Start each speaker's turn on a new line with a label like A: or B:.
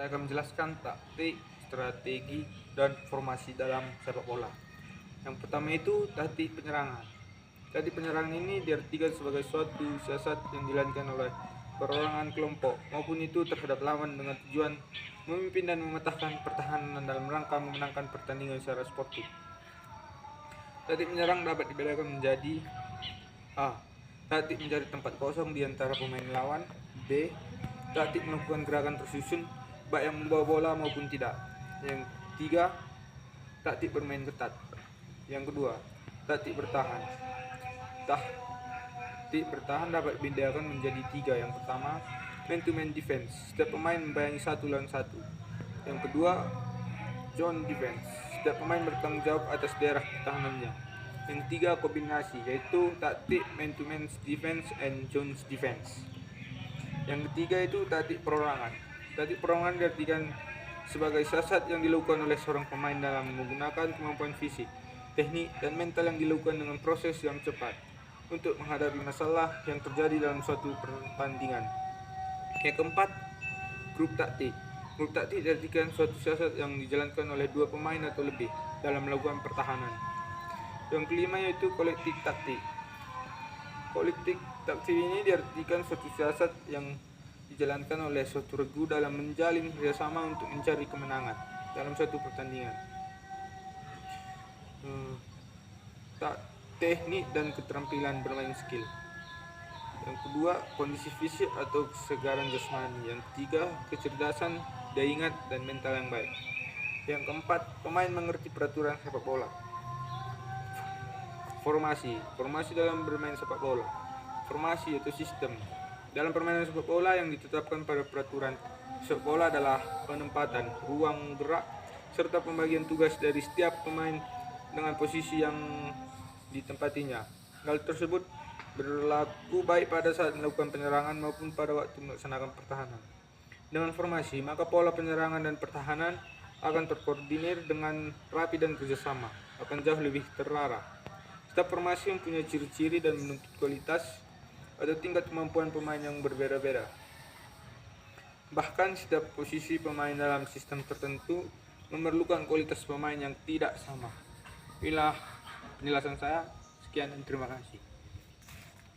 A: Saya akan menjelaskan taktik, strategi, dan formasi dalam sepak bola. Yang pertama itu taktik penyerangan. Taktik penyerangan ini diartikan sebagai suatu siasat yang dilakukan oleh perorangan kelompok maupun itu terhadap lawan dengan tujuan memimpin dan mematahkan pertahanan dalam rangka memenangkan pertandingan secara sportif. Taktik menyerang dapat dibedakan menjadi A. Taktik mencari tempat kosong di antara pemain lawan. B. Taktik melakukan gerakan tersusun baik yang membawa bola maupun tidak. Yang ketiga, taktik bermain ketat. Yang kedua, taktik bertahan. Taktik bertahan dapat dibedakan menjadi tiga. Yang pertama, man to man defense. Setiap pemain membayangi satu lawan satu. Yang kedua, zone defense. Setiap pemain bertanggung jawab atas daerah pertahanannya. Yang ketiga, kombinasi, yaitu taktik man to man defense and zone defense. Yang ketiga itu taktik perorangan. Taktik perorangan diartikan sebagai siasat yang dilakukan oleh seorang pemain dalam menggunakan kemampuan fisik, teknik, dan mental yang dilakukan dengan proses yang cepat untuk menghadapi masalah yang terjadi dalam suatu pertandingan. Yang keempat, grup taktik. Grup taktik diartikan suatu siasat yang dijalankan oleh dua pemain atau lebih dalam melakukan pertahanan. Yang kelima yaitu kolektif taktik. Kolektif taktik ini diartikan suatu siasat yang dijalankan oleh suatu regu dalam menjalin kerjasama untuk mencari kemenangan dalam suatu pertandingan. Teknik dan keterampilan bermain skill. Yang kedua, kondisi fisik atau kesegaran jasmani. Yang ketiga, kecerdasan, daya ingat, dan mental yang baik. Yang keempat, pemain mengerti peraturan sepak bola. Formasi dalam bermain sepak bola. Formasi atau sistem dalam permainan sepak bola yang ditetapkan pada peraturan sepak bola adalah penempatan ruang gerak serta pembagian tugas dari setiap pemain dengan posisi yang ditempatinya. Hal tersebut berlaku baik pada saat melakukan penyerangan maupun pada waktu melaksanakan pertahanan. Dengan formasi, maka pola penyerangan dan pertahanan akan terkoordinir dengan rapi dan kerjasama akan jauh lebih terarah. Setiap formasi mempunyai ciri-ciri dan menuntut kualitas atau tingkat kemampuan pemain yang berbeda-beda. Bahkan setiap posisi pemain dalam sistem tertentu memerlukan kualitas pemain yang tidak sama. Inilah penjelasan saya. Sekian dan terima kasih.